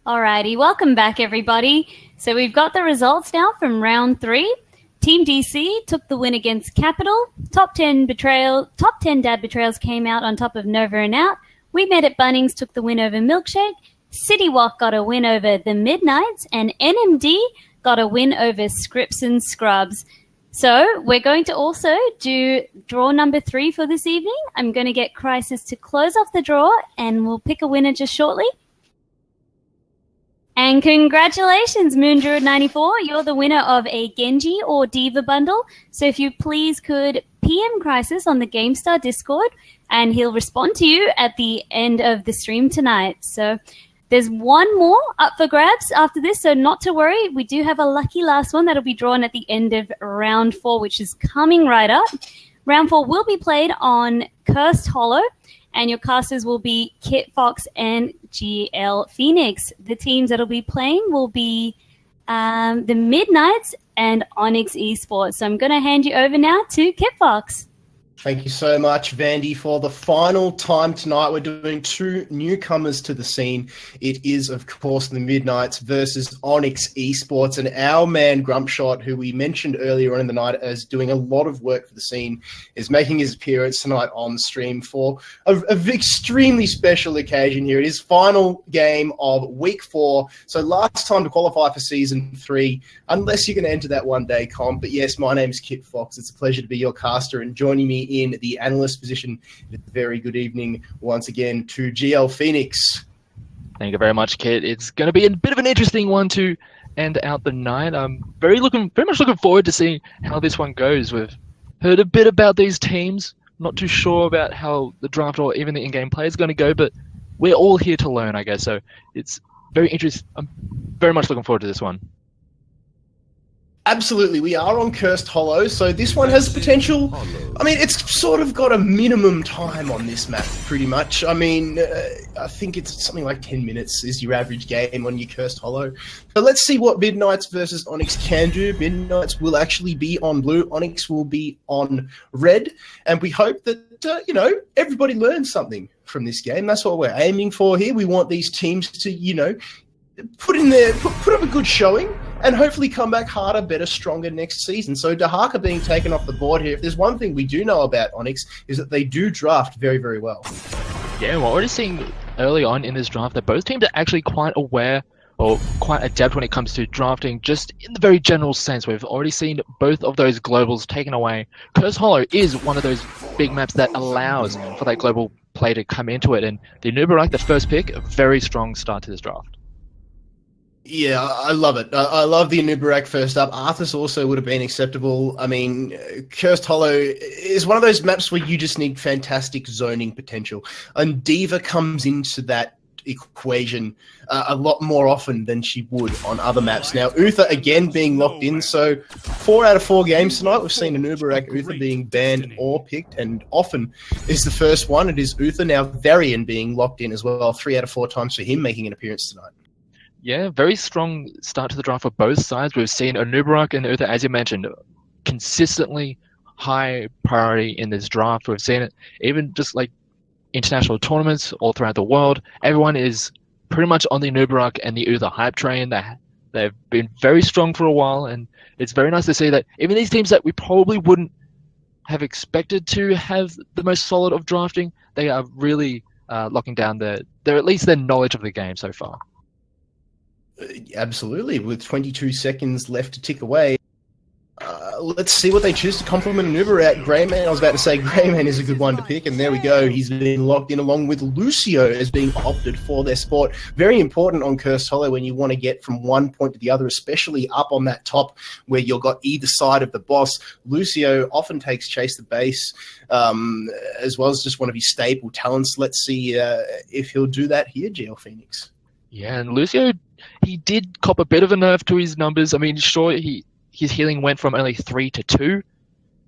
Alrighty, welcome back everybody. So we've got the results now from round 3. Team DC took the win against Capital. Top 10 dad betrayals came out on top of Nova and Out. We Met at Bunnings took the win over Milkshake. City Walk got a win over the Midnights, and NMD got a win over Scripps and Scrubs. So we're going to also do draw number 3 for this evening. I'm going to get Crisis to close off the draw, and we'll pick a winner just shortly. And congratulations, Moondruid94. You're the winner of a Genji or Diva bundle. So if you please could PM Crisis on the GameStar Discord, and he'll respond to you at the end of the stream tonight. So there's one more up for grabs after this, so not to worry. We do have a lucky last one that'll be drawn at the end of round 4, which is coming right up. Round 4 will be played on Cursed Hollow, and your casters will be Kitfox and GLPhoenix. The teams that'll be playing will be the Midnights and Onyx Esports. So I'm going to hand you over now to Kitfox. Thank you so much, Vandy. For the final time tonight, we're doing 2 newcomers to the scene. It is, of course, the Midnights versus Onyx Esports. And our man, Grumpshot, who we mentioned earlier on in the night as doing a lot of work for the scene, is making his appearance tonight on the stream for an extremely special occasion here. It is final game of Week 4. So last time to qualify for Season 3, unless you're going to enter that one-day comp. But yes, my name is Kitfox. It's a pleasure to be your caster, and joining me in the analyst position. Very good evening once again to GLPhoenix. Thank you very much, Kit. It's going to be a bit of an interesting one to end out the night. I'm very much looking forward to seeing how this one goes. We've heard a bit about these teams. Not too sure about how the draft or even the in-game play is going to go, but we're all here to learn, I guess. So it's very interesting. I'm very much looking forward to this one. Absolutely, we are on Cursed Hollow, so this one has potential. I mean, it's sort of got a minimum time on this map, pretty much. I mean, I think it's something like 10 minutes is your average game on your Cursed Hollow. But let's see what Midnights versus Onyx can do. Midnights will actually be on blue, Onyx will be on red, and we hope that, everybody learns something from this game. That's what we're aiming for here. We want these teams to, put up a good showing and hopefully come back harder, better, stronger next season. So Dahaka being taken off the board here, if there's one thing we do know about Onyx, is that they do draft very, very well. Yeah, we're already seeing early on in this draft that both teams are actually quite aware or quite adept when it comes to drafting, just in the very general sense. We've already seen both of those globals taken away. Cursed Hollow is one of those big maps that allows for that global play to come into it, and the Anubarak, the first pick, a very strong start to this draft. Yeah, I love it. I love the Anubarak first up. Arthas also would have been acceptable. I mean, Cursed Hollow is one of those maps where you just need fantastic zoning potential. And Diva comes into that equation a lot more often than she would on other maps. Now, Uther, again, being locked in. So 4 out of 4 games tonight, we've seen Anubarak Uther being banned or picked, and often is the first one. It is Uther. Now, Varian being locked in as well. 3 out of 4 times for him making an appearance tonight. Yeah, very strong start to the draft for both sides. We've seen Anubarak and Uther, as you mentioned, consistently high priority in this draft. We've seen it even just like international tournaments all throughout the world. Everyone is pretty much on the Anubarak and the Uther hype train. They've been very strong for a while, and it's very nice to see that even these teams that we probably wouldn't have expected to have the most solid of drafting, they are really locking down their knowledge of the game so far. Absolutely. With 22 seconds left to tick away, let's see what they choose to complement Anubarak. Greyman, I was about to say Greyman is a good one to pick, and there we go. He's been locked in along with Lucio as being opted for their sport. Very important on Cursed Hollow when you want to get from one point to the other, especially up on that top where you've got either side of the boss. Lucio often takes Chase the Base, as well as just one of his staple talents. Let's see if he'll do that here, GLPhoenix. Yeah, and Lucio, he did cop a bit of a nerf to his numbers. I mean, sure, his healing went from only 3 to 2,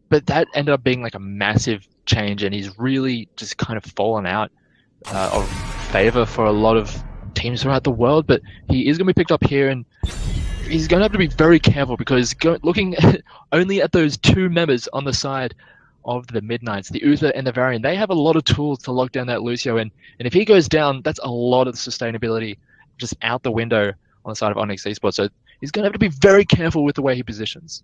but that ended up being like a massive change, and he's really just kind of fallen out of favor for a lot of teams throughout the world. But he is going to be picked up here, and he's going to have to be very careful because looking only at those 2 members on the side of the Midnights, the Uther and the Varian, they have a lot of tools to lock down that Lucio, and if he goes down, that's a lot of sustainability just out the window on the side of Onyx Esports. So he's going to have to be very careful with the way he positions.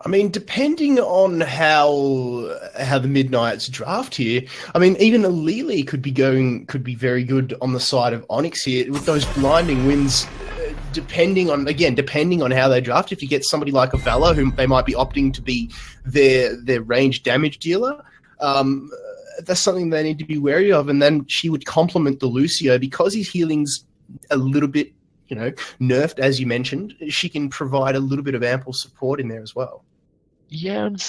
I mean, depending on how the Midnights draft here, I mean, even Lili could be very good on the side of Onyx here with those blinding wins. Depending on how they draft, if you get somebody like a Valor, whom they might be opting to be their range damage dealer, that's something they need to be wary of. And then she would complement the Lucio because his healing's a little bit, nerfed, as you mentioned. She can provide a little bit of ample support in there as well. Yeah, and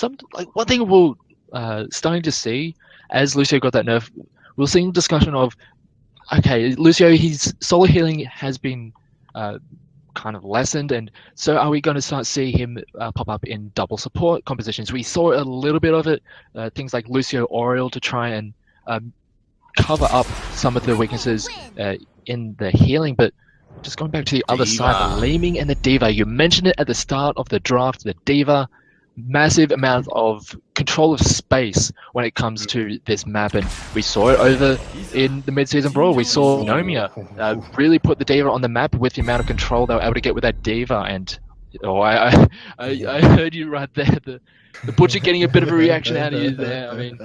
one thing we'll starting to see as Lucio got that nerf, we're seeing discussion of, okay, Lucio, his solo healing has been kind of lessened, and so are we going to start seeing him pop up in double support compositions? We saw a little bit of it, things like Lucio Oriole to try and cover up some of the weaknesses in the healing, but just going back to the other side, the Leeming and the D.Va, you mentioned it at the start of the draft, the D.Va, massive amount of control of space when it comes to this map, and we saw it over in the mid-season brawl. We saw Nomia really put the D.Va on the map with the amount of control they were able to get with that D.Va, and I heard you right there, the Butcher getting a bit of a reaction out of you there. I mean,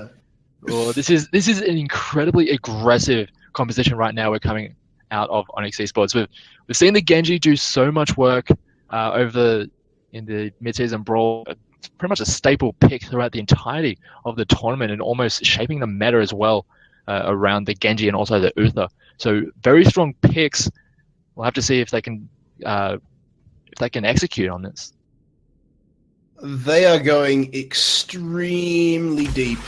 this is an incredibly aggressive composition right now we're coming out of Onyx Esports. We've seen the Genji do so much work in the mid-season brawl. It's pretty much a staple pick throughout the entirety of the tournament and almost shaping the meta as well around the Genji and also the Uther. So very strong picks. We'll have to see if they can execute on this. They are going extremely deep.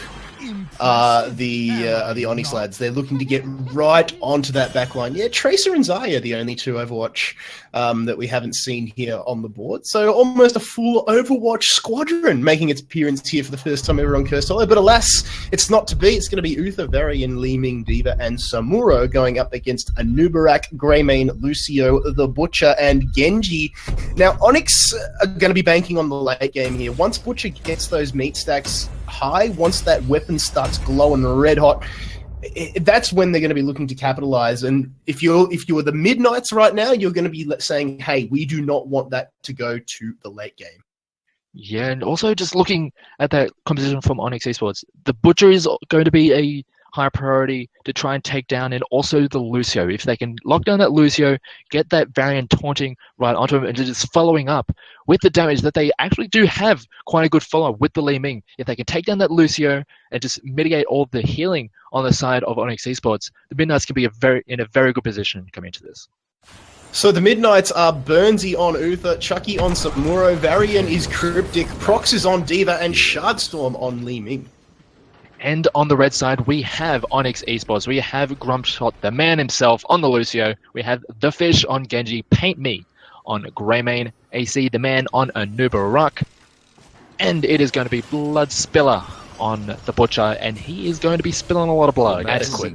The Onyx lads, they're looking to get right onto that backline. Yeah, Tracer and Zarya, the only two Overwatch that we haven't seen here on the board. So almost a full Overwatch squadron making its appearance here for the first time ever on Cursed Hollow. But alas, it's not to be. It's going to be Uther, Varian, Leeming, D.Va, and Samuro going up against Anubarak, Greymane, Lucio, the Butcher, and Genji. Now, Onyx are going to be banking on the late game here. Once Butcher gets those meat stacks high, once that weapon starts glowing red hot, that's when they're going to be looking to capitalize. And if you're the Midnights right now, you're going to be saying, hey, we do not want that to go to the late game. Yeah, and also just looking at that composition from Onyx Esports, the Butcher is going to be a high priority to try and take down, and also the Lucio. If they can lock down that Lucio, get that Varian taunting right onto him, and just following up with the damage that they actually do have quite a good follow with the Li Ming. If they can take down that Lucio and just mitigate all the healing on the side of Onyx Esports, the Midnights can be in a very good position coming into this. So the Midnights are Burnsy on Uther, Chucky on Samuro, Varian is Cryptic, Prox is on D.Va, and Shardstorm on Li Ming. And on the red side, we have Onyx Esports. We have Grumpshot, the man himself, on the Lucio. We have The Fish on Genji, Paint Me on Greymane, AC, the man on Anubarak. And it is going to be Blood Spiller on the Butcher, and he is going to be spilling a lot of blood. Adequate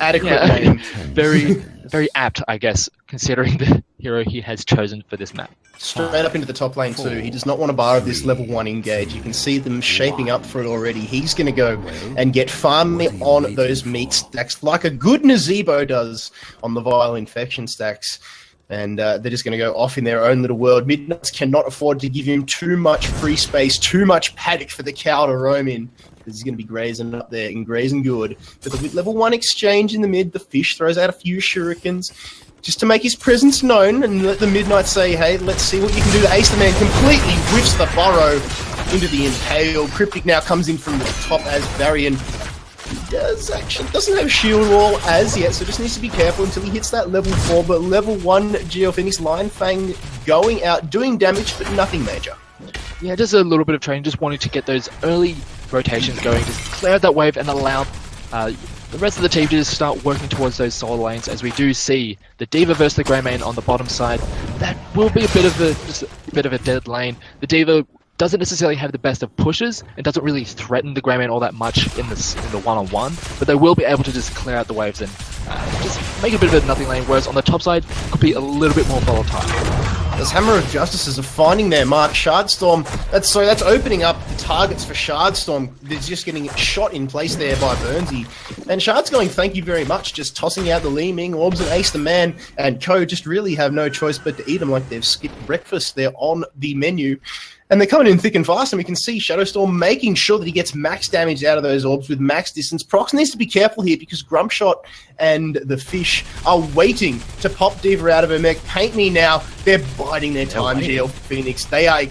Yeah. name. Very apt, I guess, considering the hero he has chosen for this map. Straight up into the top lane too. He does not want to borrow this level 1 engage. You can see them shaping up for it already. He's going to go and get farming on those meat stacks like a good Nazebo does on the Vile Infection stacks. And they're just going to go off in their own little world. Midnights cannot afford to give him too much free space, too much paddock for the cow to roam in. Because he's going to be grazing up there and grazing good. But the level 1 exchange in the mid, the Fish throws out a few shurikens just to make his presence known and let the Midnights say, hey, let's see what you can do. The Ace the Man completely whiffs the burrow into the Impale. Cryptic now comes in from the top as Varian doesn't have shield wall as yet, so just needs to be careful until he hits that level 4. But level 1 GLPhoenix Lion Fang going out, doing damage, but nothing major. Yeah, just a little bit of training, just wanting to get those early rotations going, just clear out that wave and allow the rest of the team to just start working towards those solo lanes, as we do see the D.Va versus the Greymane on the bottom side. That will be a bit of a dead lane. The D.Va doesn't necessarily have the best of pushes and doesn't really threaten the Greymane all that much in the one-on-one, but they will be able to just clear out the waves and just make a bit of a nothing lane, whereas on the top side could be a little bit more volatile. As Hammer of Justices are finding their mark, Shardstorm, that's opening up the targets for Shardstorm. They're just getting shot in place there by Burnsy. And Shard's going, thank you very much, just tossing out the Li Ming orbs, and Ace the Man and Co just really have no choice but to eat them like they've skipped breakfast. They're on the menu. And they're coming in thick and fast, and we can see Shadowstorm making sure that he gets max damage out of those orbs with max distance. Prox needs to be careful here because Grumpshot and the Fish are waiting to pop D.Va out of her mech. Paint me now. They're biding their time, GLPhoenix. They are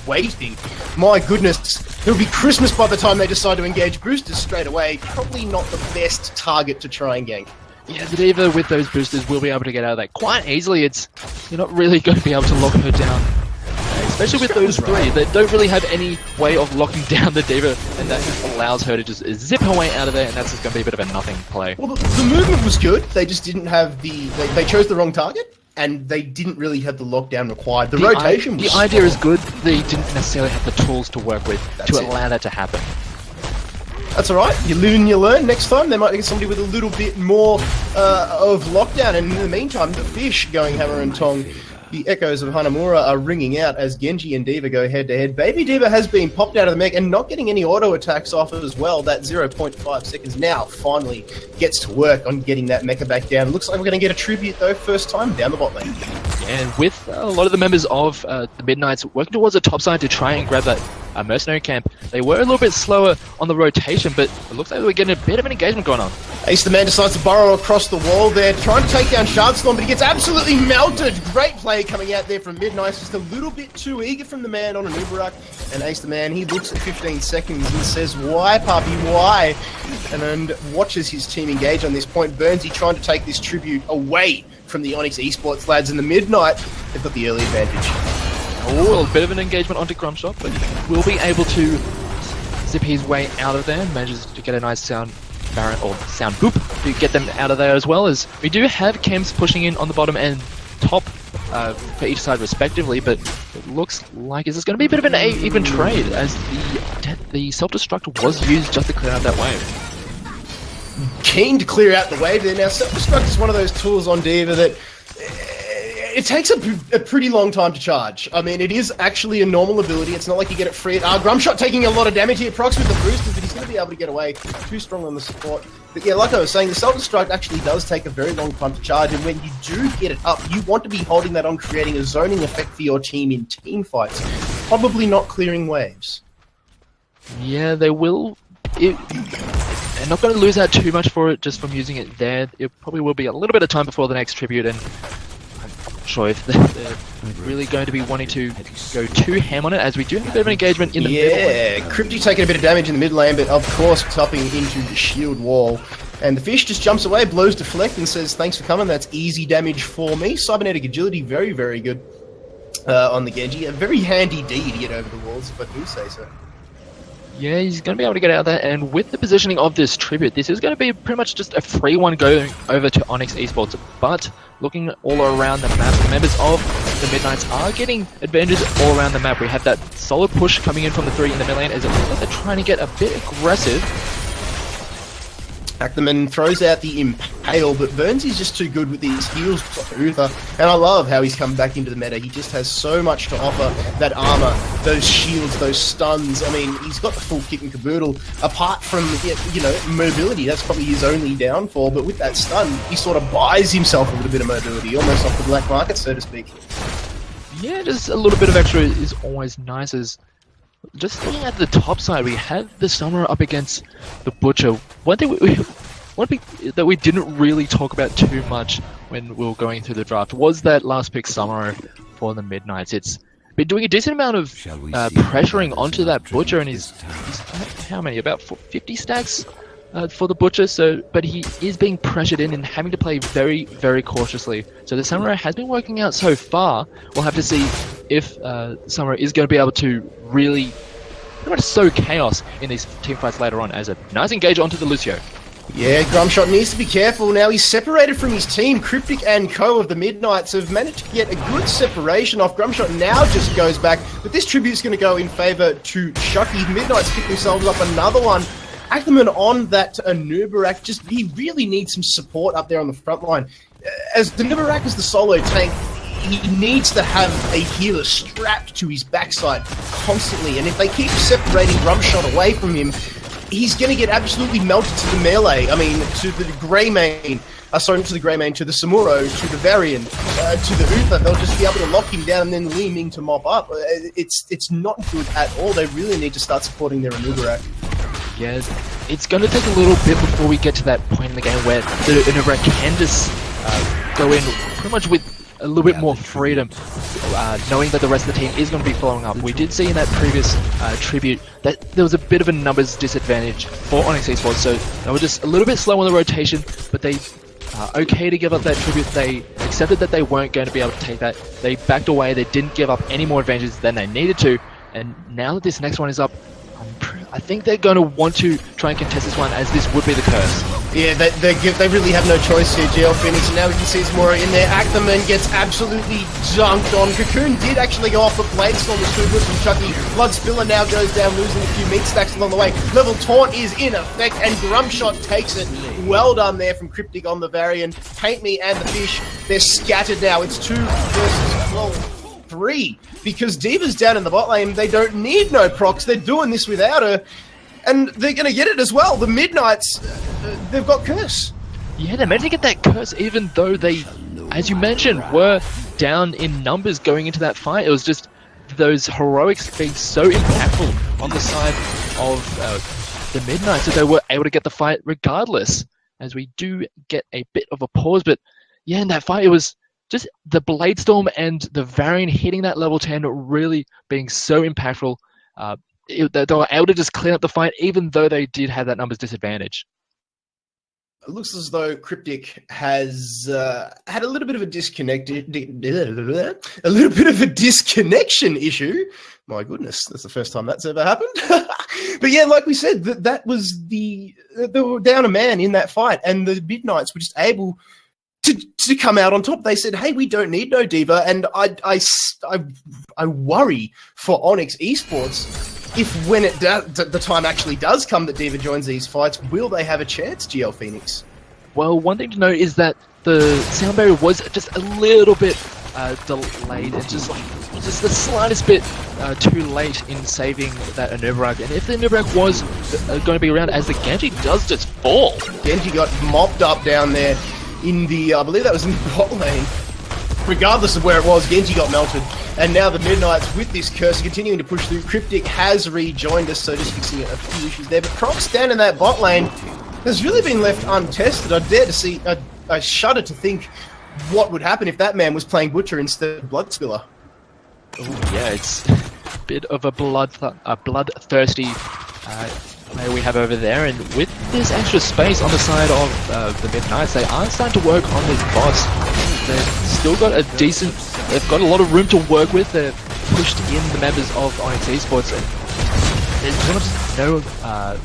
waiting. My goodness. It'll be Christmas by the time they decide to engage boosters straight away. Probably not the best target to try and gank. Yeah, the D.Va with those boosters will be able to get out of that quite easily. You're not really going to be able to lock her down. Especially with those three, they don't really have any way of locking down the D.Va, and that just allows her to just zip her way out of there, and that's just going to be a bit of a nothing play. Well, the movement was good. They just didn't have they chose the wrong target, and they didn't really have the lockdown required. The rotation was... The idea is good. They didn't necessarily have the tools to work with allow that to happen. That's alright. You live and you learn. Next time, they might get somebody with a little bit more of lockdown, and in the meantime, the Fish going hammer and tong. The echoes of Hanamura are ringing out as Genji and D.Va go head-to-head. Baby D.Va has been popped out of the mech and not getting any auto attacks off as well. That 0.5 seconds now finally gets to work on getting that mecha back down. Looks like we're going to get a tribute, though, first time down the bot lane. And with a lot of the members of the Midnights working towards the top side to try and grab that mercenary camp, they were a little bit slower on the rotation, but it looks like we're getting a bit of an engagement going on. Ace the Man decides to burrow across the wall there, trying to take down Shardstorm, but he gets absolutely melted. Great play coming out there from Midnight, just a little bit too eager from the man on an Uberak. And Ace the Man, he looks at 15 seconds and says, why, puppy, why? And then watches his team engage on this point. Burnsy trying to take this tribute away from the Onyx Esports lads in the Midnight. They've got the early advantage. Oh, a bit of an engagement onto Grumpshot, but will be able to zip his way out of there. Manages to get a nice sound Baron or sound boop to get them out of there, as well as we do have Chems pushing in on the bottom and top for each side respectively, but it looks like this is going to be a bit of an even trade as the self-destruct was used just to clear out that wave. Keen to clear out the wave there. Now, self-destruct is one of those tools on D.Va that it takes a pretty long time to charge. I mean, it is actually a normal ability. It's not like you get it free. Grumpshot taking a lot of damage here. Prox with the boosters, but he's going to be able to get away. Too strong on the support. But yeah, like I was saying, the self-destruct actually does take a very long time to charge, and when you do get it up, you want to be holding that on, creating a zoning effect for your team in team fights. Probably not clearing waves. Yeah, they will. They're not going to lose out too much for it just from using it there. It probably will be a little bit of time before the next tribute, and sure if they're really going to be wanting to go too ham on it, as we do have a bit of an engagement in the middle. Yeah, Crypty taking a bit of damage in the mid lane, but of course topping into the shield wall. And the Fish just jumps away, blows deflect, and says, thanks for coming, that's easy damage for me. Cybernetic agility, very, very good on the Genji. A very handy D to get over the walls, if I do say so. Yeah, he's going to be able to get out of there, and with the positioning of this tribute, this is going to be pretty much just a free one going over to Onyx Esports. But looking all around the map, the members of the Midnights are getting advantages all around the map. We have that solid push coming in from the 3 in the mid lane as it looks like they're trying to get a bit aggressive. Ackerman throws out the Impale, but Burnsy's just too good with these heals for Uther, and I love how he's come back into the meta. He just has so much to offer. That armor, those shields, those stuns. I mean, he's got the full kit and caboodle. Apart from, you know, mobility, that's probably his only downfall, but with that stun, he sort of buys himself a little bit of mobility, almost off the black market, so to speak. Yeah, just a little bit of extra is always nice. As just looking at the top side, we have the Summoner up against the Butcher. One thing that we didn't really talk about too much when we were going through the draft was that last pick Summoner for the Midnights. It's been doing a decent amount of pressuring onto that Butcher, and he's how many? About 50 stacks for the Butcher. So, but he is being pressured in and having to play very, very cautiously. So the Samurai has been working out so far. We'll have to see if Samurai is going to be able to really pretty much sow chaos in these team fights later on. As a nice engage onto the Lucio. Yeah, Grumpshot needs to be careful now. He's separated from his team. Cryptic and Co of the Midnights have managed to get a good separation off. Grumpshot now just goes back, but this tribute's going to go in favour to Chucky. The Midnights pick themselves up another one. Ackerman on that Nubarak, just he really needs some support up there on the front line. As the Nubarak is the solo tank, he needs to have a healer strapped to his backside constantly, and if they keep separating Grumpshot away from him, he's going to get absolutely melted to the melee. I mean, to the grey main. Sorry, not to the grey main, to the Samuro, to the Varian, to the Uther. They'll just be able to lock him down and then lean in to mop up. It's not good at all. They really need to start supporting their Anubarak. Yeah, it's going to take a little bit before we get to that point in the game where the Anubarak can just go in pretty much with a little bit more freedom, knowing that the rest of the team is going to be following up. We did see in that previous tribute that there was a bit of a numbers disadvantage for Onyx Esports, so they were just a little bit slow on the rotation, but they okay to give up that tribute. They accepted that they weren't going to be able to take that. They backed away. They didn't give up any more advantages than they needed to, and now that this next one is up, I think they're going to want to try and contest this one, as this would be the curse. Yeah, they really have no choice here, GLPhoenix, and now we can see Zamora in there. Ackerman gets absolutely dunked on. Cocoon did actually go off, but Bladestorm was too good from Chucky. Bloodspiller now goes down, losing a few meat stacks along the way. Level Taunt is in effect, and Grumshot takes it. Well done there from Cryptic on the Varian. Paint Me and the Fish, they're scattered now. It's 2 versus 12. 3, because D.Va's down in the bot lane. They don't need no procs. They're doing this without her, and they're going to get it as well. The Midnights, they've got Curse. Yeah, they managed to get that curse, even though they, as you mentioned, were down in numbers going into that fight. It was just those heroics being so impactful on the side of the Midnights that they were able to get the fight regardless, as we do get a bit of a pause. But yeah, in that fight, it was just the Bladestorm and the Varian hitting that level 10 really being so impactful. They were able to just clean up the fight, even though they did have that numbers disadvantage. It looks as though Cryptic has had a little bit of a disconnection issue. My goodness, that's the first time that's ever happened. But yeah, like we said, that was they were down a man in that fight, and the Midnights were just able to come out on top. They said, hey, we don't need no D.Va, and I worry for Onyx Esports if when the time actually does come that D.Va joins these fights, will they have a chance, GLPhoenix? Well, one thing to note is that the sound barrier was just a little bit delayed, and just the slightest bit too late in saving that Anubarak. And if the Anubarak was going to be around, as the Genji does just fall. Genji got mopped up down there in the, I believe that was in the bot lane. Regardless of where it was, Genji got melted. And now the Midnights, with this curse, continuing to push through. Cryptic has rejoined us, so just fixing a few issues there. But Croc's down in that bot lane has really been left untested. I dare to see, I shudder to think what would happen if that man was playing Butcher instead of Bloodspiller. Oh, yeah, it's a bit of a bloodthirsty player we have over there, and with this extra space on the side of the Midnights, they are starting to work on this boss. They've still got they've got a lot of room to work with. They've pushed in the members of Onyx Esports, and there's pretty much no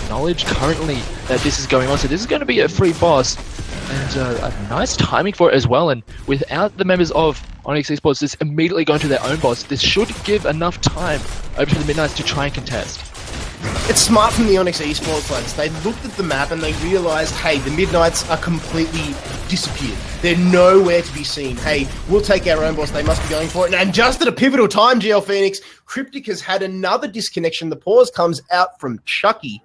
knowledge currently that this is going on, so this is going to be a free boss, and a nice timing for it as well. And without the members of Onyx Esports just immediately going to their own boss, this should give enough time over to the Midnights to try and contest. It's smart from the Onyx Esports lads. They looked at the map and they realised, hey, the Midnights are completely disappeared. They're nowhere to be seen. Hey, we'll take our own boss. They must be going for it. And just at a pivotal time, GLPhoenix, Cryptic has had another disconnection. The pause comes out from Chucky.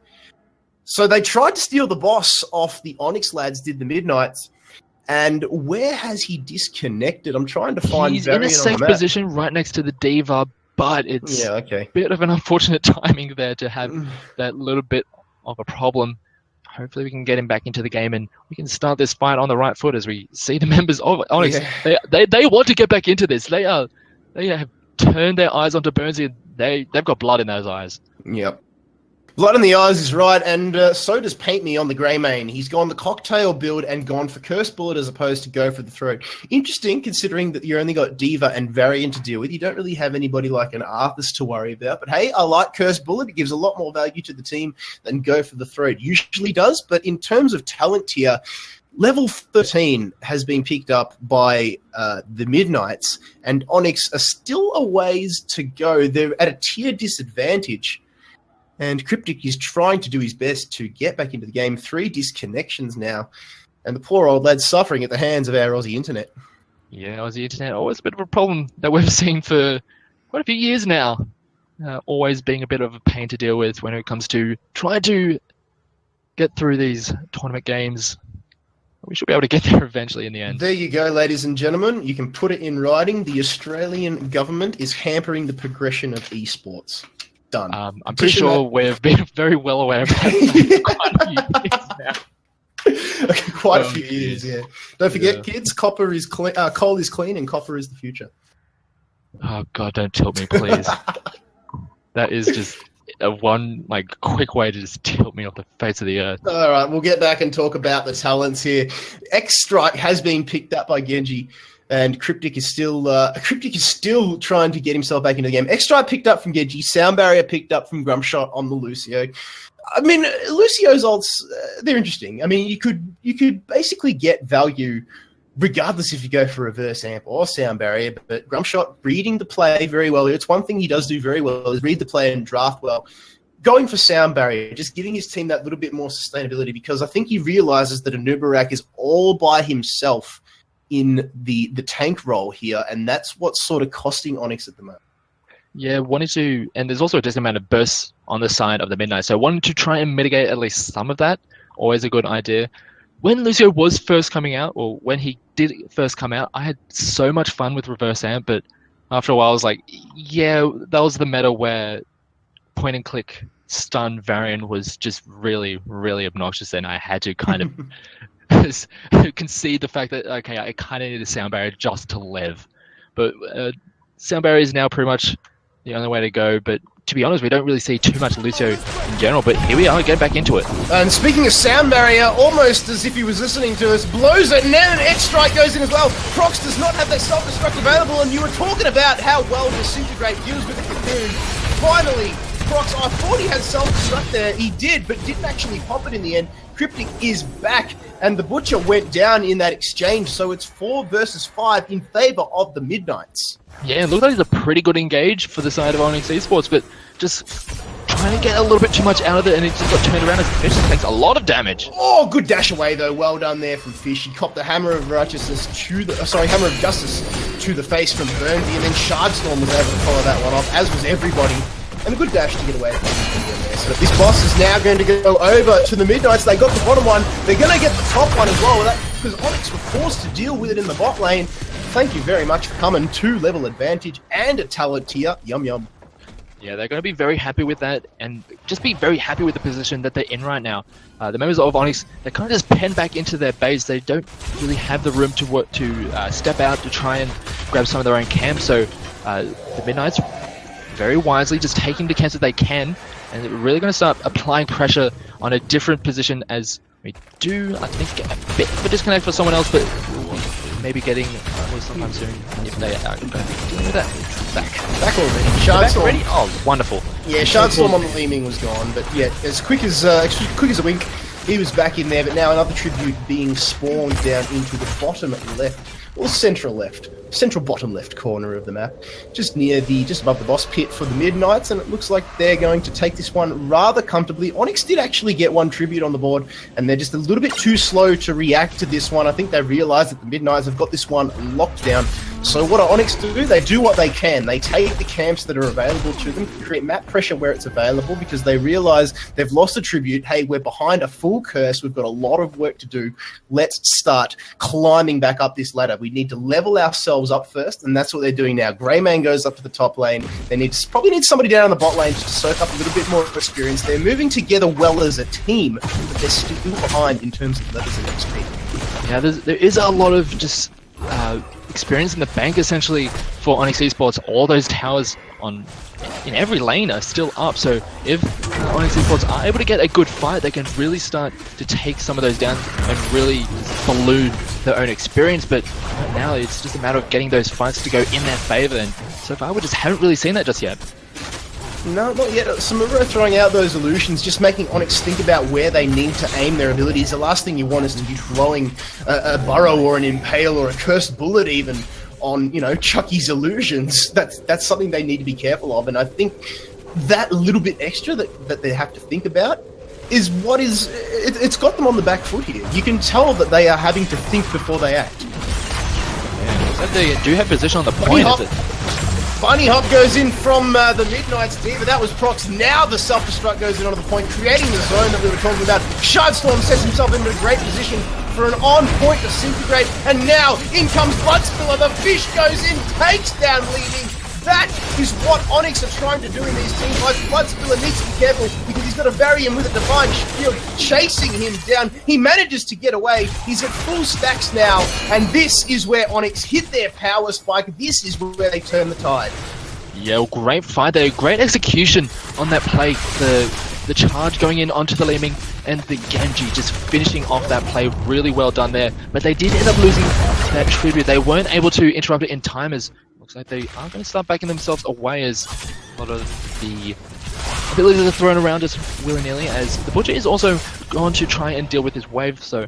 So they tried to steal the boss off the Onyx lads, did the Midnights. And where has he disconnected? I'm trying to find He's in a safe position right next to the D.Va, but it's a bit of an unfortunate timing there to have that little bit of a problem. Hopefully we can get him back into the game and we can start this fight on the right foot, as we see the members of Onyx. Yeah. They want to get back into this. They have turned their eyes onto Burnsy, and they've got blood in those eyes. Yep. Blood in the eyes is right, and so does Paint Me on the Grey Main. He's gone the cocktail build and gone for Curse Bullet as opposed to go for the throat. Interesting, considering that you only got D.Va and Varian to deal with. You don't really have anybody like an Arthas to worry about. But hey, I like Curse Bullet. It gives a lot more value to the team than go for the throat usually does. But in terms of talent tier, level 13 has been picked up by the Midnights, and Onyx are still a ways to go. They're at a tier disadvantage. And Cryptic is trying to do his best to get back into the game. 3 disconnections now. And the poor old lad's suffering at the hands of our Aussie internet. Yeah, Aussie internet, always a bit of a problem that we've seen for quite a few years now. always being a bit of a pain to deal with when it comes to trying to get through these tournament games. We should be able to get there eventually in the end. There you go, ladies and gentlemen. You can put it in writing. The Australian government is hampering the progression of esports. Done. I'm pretty sure we've been very well aware of that for quite a few years now. Quite a few years, yeah. Don't forget, kids, copper is clean. Coal is clean, and copper is the future. Oh God, don't tilt me, please. That is just one quick way to just tilt me off the face of the earth. All right, we'll get back and talk about the talents here. X-Strike has been picked up by Genji, and Cryptic is still trying to get himself back into the game. X-Strike picked up from Genji, Sound Barrier picked up from Grumpshot on the Lucio. I mean, Lucio's ults, they're interesting. I mean, you could basically get value regardless if you go for reverse amp or sound barrier, but Grumpshot reading the play very well. It's one thing he does do very well is read the play and draft well. Going for sound barrier, just giving his team that little bit more sustainability, because I think he realizes that Anubarak is all by himself in the tank role here, and that's what's sort of costing Onyx at the moment. Yeah, wanted to, and there's also a decent amount of bursts on the side of the Midnight, so wanted to try and mitigate at least some of that. Always a good idea. When Lucio was first coming out, or when he did first come out, I had so much fun with reverse amp, but after a while I was like, yeah, that was the meta where point and click stun variant was just really, really obnoxious, and I had to kind of concede the fact that, okay, I kind of need a sound barrier just to live. But sound barrier is now pretty much the only way to go, but to be honest, we don't really see too much Lucio in general, but here we are, getting back into it. And speaking of sound barrier, almost as if he was listening to us, blows it, and then an X-Strike goes in as well. Prox does not have that self-destruct available, and you were talking about how well Disintegrate deals with the Cocoon. Finally, Prox, I thought he had self-destruct there. He did, but didn't actually pop it in the end. Cryptic is back, and the Butcher went down in that exchange, so it's 4 versus 5 in favor of the Midnights. Yeah, it looked like it's a pretty good engage for the side of Onyx Esports, but just trying to get a little bit too much out of it, and it just got turned around as Fish takes a lot of damage. Oh, good dash away though. Well done there from Fish. He copped the Hammer of Righteousness to the, Hammer of Justice to the face from Burnby, and then Shardstorm was able to follow that one off, as was everybody. And a good dash to get away from there. So this boss is now going to go over to the Midnights. They got the bottom one. They're going to get the top one as well. Because Onyx were forced to deal with it in the bot lane. Thank you very much for coming. 2 level advantage and a talent tier. Yum yum. Yeah, they're going to be very happy with that, and just be very happy with the position that they're in right now. The members of Onyx, they kind of just pen back into their base. They don't really have the room to work to step out to try and grab some of their own camp. So the Midnights, very wisely, just taking the camps that they can, and they're really going to start applying pressure on a different position as we do, I think, get a bit of a disconnect for someone else, but maybe getting sometime soon if they are going to be dealing with that. Back already. Shardstorm already? Oh, wonderful. Yeah, Shardstorm on the Leaming was gone, but yeah, as quick as a wink, he was back in there. But now another tribute being spawned down into the bottom left, or central bottom left corner of the map, just above the boss pit for the Midnights, and it looks like they're going to take this one rather comfortably. Onyx did actually get one tribute on the board, and they're just a little bit too slow to react to this one. I think they realize that the Midnights have got this one locked down. So what do Onyx do? They do what they can. They take the camps that are available to them, create map pressure where it's available, because they realize they've lost a tribute. Hey, we're behind a full curse. We've got a lot of work to do. Let's start climbing back up this ladder. We need to level ourselves up first, and that's what they're doing now. Greyman goes up to the top lane. They probably need somebody down on the bot lane just to soak up a little bit more experience. They're moving together well as a team, but they're still behind in terms of levels and XP. Yeah, there is a lot of just experience in the bank essentially for Onyx Esports. All those towers in every lane are still up, so if Onyx Esports are able to get a good fight, they can really start to take some of those down and really balloon their own experience. But right now it's just a matter of getting those fights to go in their favor, and so far we just haven't really seen that just yet. No, not yet. Samuro throwing out those illusions, just making Onyx think about where they need to aim their abilities. The last thing you want is to be throwing a Burrow or an Impale or a Cursed Bullet even on, Chucky's illusions. That's something they need to be careful of, and I think that little bit extra that they have to think about is it's got them on the back foot here. You can tell that they are having to think before they act. Yeah, they do have position on the point, is it? bunny hop goes in from the Midnight's Diva. That was Prox. Now the self-destruct goes in onto the point, creating the zone that we were talking about. Shardstorm sets himself into a great position for an on-point disintegrate. And now in comes Bloodspiller. The fish goes in, takes down Leading. That is what Onyx are trying to do in these team fights. Bloodspiller needs to be careful because he's got a Varian with a Divine Shield chasing him down. He manages to get away. He's at full stacks now, and this is where Onyx hit their power spike. This is where they turn the tide. Yeah, well, great fight there. Great execution on that play. The charge going in onto the Leeming and the Genji just finishing off that play. Really well done there. But they did end up losing that tribute. They weren't able to interrupt it in time, as looks like they are going to start backing themselves away, as a lot of the abilities are thrown around just willy-nilly, as the Butcher is also going to try and deal with his wave. So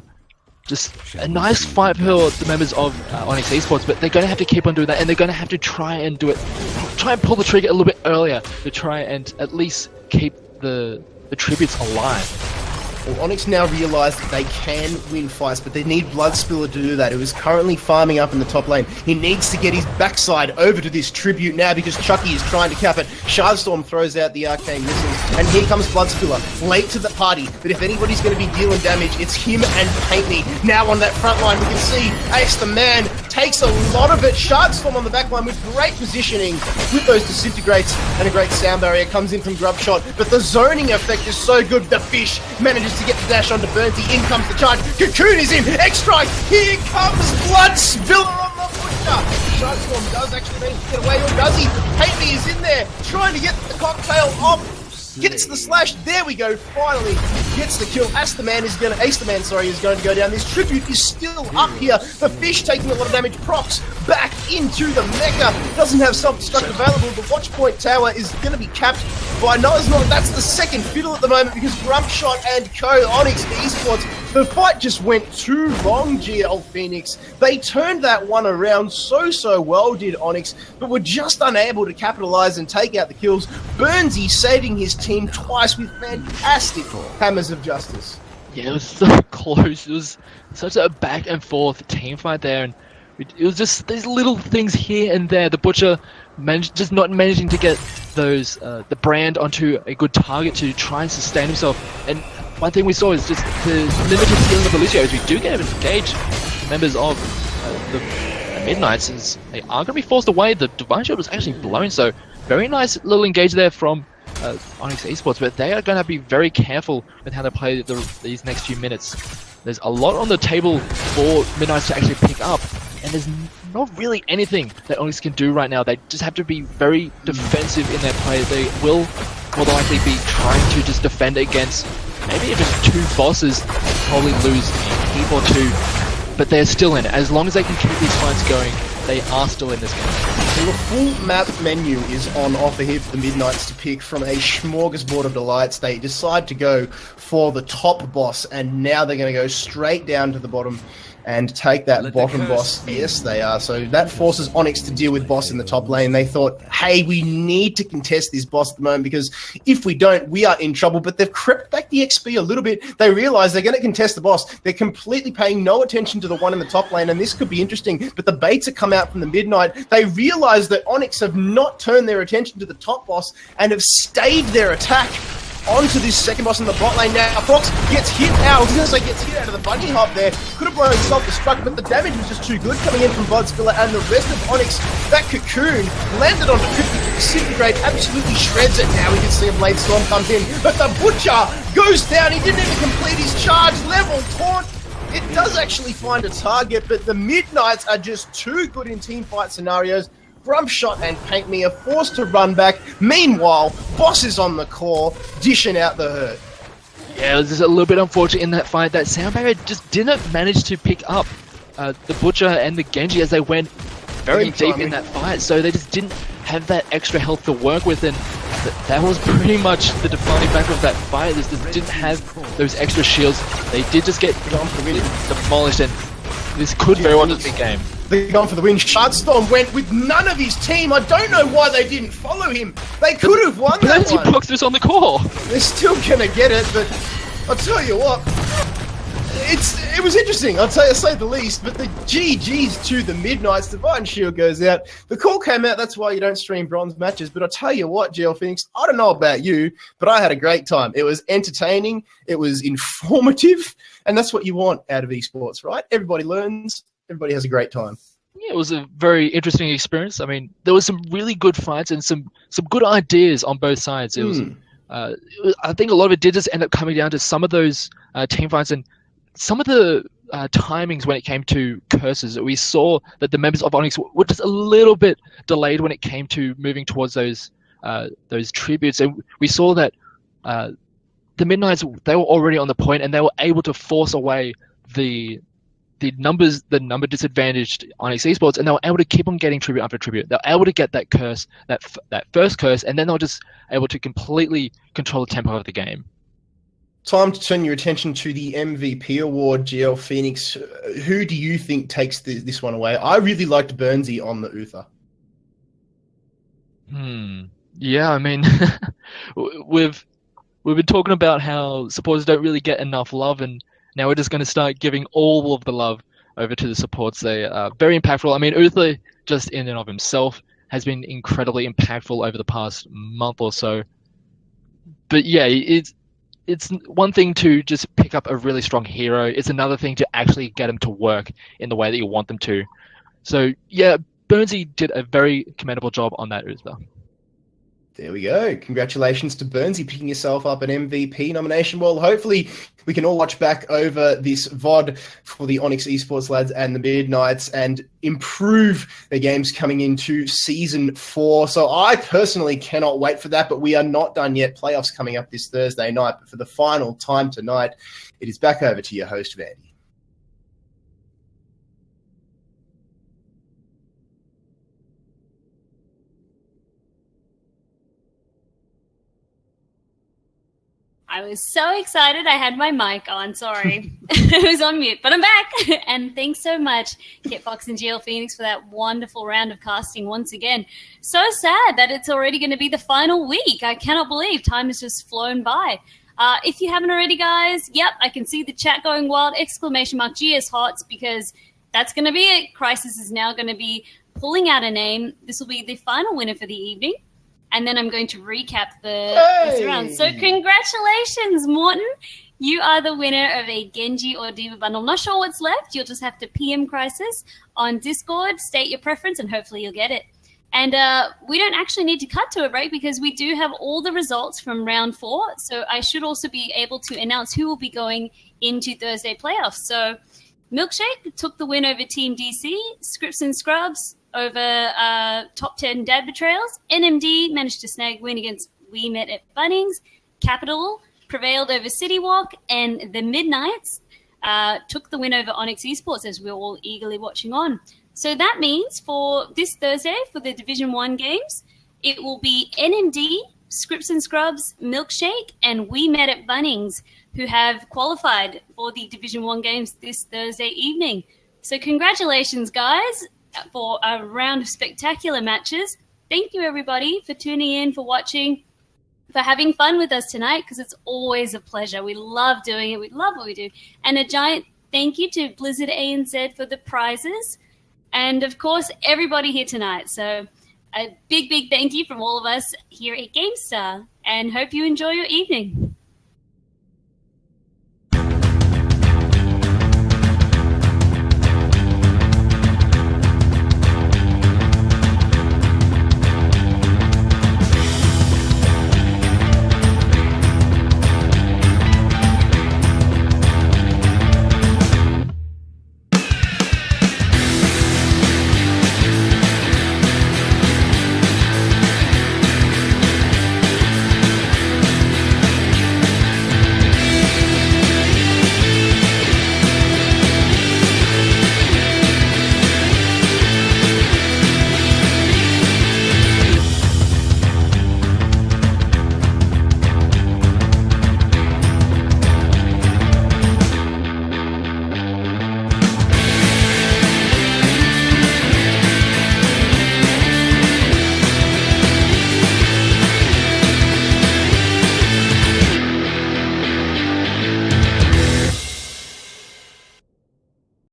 just a nice fight for the members of Onyx Esports, but they're going to have to keep on doing that, and they're going to have to try and pull the trigger a little bit earlier to try and at least keep the tributes alive. Well, Onyx now realise that they can win fights, but they need Bloodspiller to do that. It was currently farming up in the top lane. He needs to get his backside over to this tribute now because Chucky is trying to cap it. Shardstorm throws out the arcane missiles, and here comes Bloodspiller, late to the party. But if anybody's going to be dealing damage, it's him and Paint Me. Now on that front line, we can see Ace the Man takes a lot of it. Shardstorm on the back line with great positioning with those disintegrates, and a great sound barrier comes in from Grubshot. But the zoning effect is so good. The fish manages to get the dash onto Burnsy. In comes the charge. Cocoon is in. X-Strike. Here comes Bloodspiller on the Butcher. Shardstorm does actually manage to get away, or does he? Paint Me is in there trying to get the cocktail off. Gets the slash. There we go. Finally gets the kill. Ace the Man is going to go down. This tribute is still up here. The fish taking a lot of damage. Prox back into the mecha. Doesn't have self-destruct available. The watch point tower is going to be capped by Noah's Not. That's the second fiddle at the moment because Grumpshot and co. Onyx Esports. The fight just went too long, GLPhoenix. They turned that one around so well, did Onyx, but were just unable to capitalize and take out the kills. Burnsy saving his team twice with fantastic hammers of justice. Yeah, it was so close. It was such a back and forth team fight there, and it was just these little things here and there. The Butcher just not managing to get those the brand onto a good target to try and sustain himself. And one thing we saw is just the limited healing of Alicia, as we do get engaged members of the Midnights, as they are going to be forced away. The Divine Shield was actually blown, so very nice little engage there from Onyx Esports, but they are going to be very careful with how they play these next few minutes. There's a lot on the table for Midnights to actually pick up, and there's not really anything that Onyx can do right now. They just have to be very defensive in their play. They will more than likely be trying to just defend against maybe just two bosses, probably lose a heap or two, but they're still in it. As long as they can keep these fights going, they are still in this game. So the full map menu is on offer here for the Midnights to pick from a smorgasbord of delights. They decide to go for the top boss, and now they're going to go straight down to the bottom and take that bottom boss. Yes, they are. So that forces Onyx to deal with boss in the top lane. They thought, hey, we need to contest this boss at the moment because if we don't, we are in trouble. But they've crept back the XP a little bit. They realize they're going to contest the boss. They're completely paying no attention to the one in the top lane, and this could be interesting. But the baits have come out from the Midnight. They realize that Onyx have not turned their attention to the top boss and have stayed their attack onto this second boss in the bot lane now. Prox gets hit out. I was going to say gets hit out of the bunny hop there. Could have blown self-destruct, but the damage was just too good coming in from Bloodspiller, and the rest of Onyx, that Cocoon, landed onto 50 Disintegrate, absolutely shreds it. Now we can see a Blade Storm comes in, but the Butcher goes down. He didn't even complete his charge. Level taunt. It does actually find a target, but the Midnights are just too good in teamfight scenarios. Grumpshot and Paint Me are forced to run back. Meanwhile, Boss is on the core, dishing out the hurt. Yeah, it was just a little bit unfortunate in that fight. That sound barrier just didn't manage to pick up the Butcher and the Genji as they went very deep in that fight. So they just didn't have that extra health to work with, and that was pretty much the defining factor of that fight. They just didn't have those extra shields. They did just get demolished, and this could very well just be game. They're gone for the win. Shardstorm went with none of his team. I don't know why they didn't follow him. They could have won that one. Prox was on the core. They're still going to get it, but I'll tell you what. It was interesting, I'll say the least, but the GGs to the Midnights. Divine Shield goes out. The call came out, that's why you don't stream bronze matches. But I'll tell you what, GLPhoenix, I don't know about you, but I had a great time. It was entertaining, it was informative, and that's what you want out of esports, right? Everybody learns, everybody has a great time. Yeah, it was a very interesting experience. I mean, there was some really good fights and some good ideas on both sides. It was, I think a lot of it did just end up coming down to some of those team fights and some of the timings when it came to curses. We saw that the members of Onyx were just a little bit delayed when it came to moving towards those tributes, and we saw that the Midnights, they were already on the point, and they were able to force away the number disadvantaged Onyx Esports, and they were able to keep on getting tribute after tribute. They were able to get that curse, that first curse, and then they were just able to completely control the tempo of the game. Time to turn your attention to the MVP award, GLPhoenix. Who do you think takes this one away? I really liked Burnsy on the Uther. Yeah, I mean, we've been talking about how supporters don't really get enough love, and now we're just going to start giving all of the love over to the supports. They are very impactful. I mean, Uther, just in and of himself, has been incredibly impactful over the past month or so. But yeah, it's one thing to just pick up a really strong hero. It's another thing to actually get them to work in the way that you want them to. So yeah, Burnsy did a very commendable job on that Uther. There we go. Congratulations to Burnsy picking yourself up an MVP nomination. Well, hopefully we can all watch back over this VOD for the Onyx Esports lads and the Midnights and improve their games coming into Season 4. So I personally cannot wait for that, but we are not done yet. Playoffs coming up this Thursday night. But for the final time tonight, it is back over to your host, Vandy. I was so excited I had my mic on, sorry. It was on mute, but I'm back. And thanks so much, Kitfox and GLPhoenix, for that wonderful round of casting once again. So sad that it's already going to be the final week. I cannot believe time has just flown by. If you haven't already, guys, yep, I can see the chat going wild, !GS HOTS, because that's going to be it. Crisis is now going to be pulling out a name. This will be the final winner for the evening. And then I'm going to recap this round. So congratulations, Morton. You are the winner of a Genji or Diva bundle. Not sure what's left. You'll just have to PM Crisis on Discord, state your preference, and hopefully you'll get it. And we don't actually need to cut to a break because we do have all the results from round 4. So I should also be able to announce who will be going into Thursday playoffs. So Milkshake took the win over Team DC, Scripts and Scrubs over top 10 Dad Betrayals. NMD managed to snag win against We Met at Bunnings. Capital prevailed over City Walk, and the Midnights took the win over Onyx Esports, as we're all eagerly watching on. So that means for this Thursday, for the Division 1 games, it will be NMD, Scripts and Scrubs, Milkshake, and We Met at Bunnings, who have qualified for the Division 1 games this Thursday evening. So congratulations, guys, for a round of spectacular matches. Thank you, everybody, for tuning in, for watching, for having fun with us tonight, because it's always a pleasure. We love doing it. We love what we do. And a giant thank you to Blizzard ANZ for the prizes. And, of course, everybody here tonight. So a big, big thank you from all of us here at GameStar, and hope you enjoy your evening.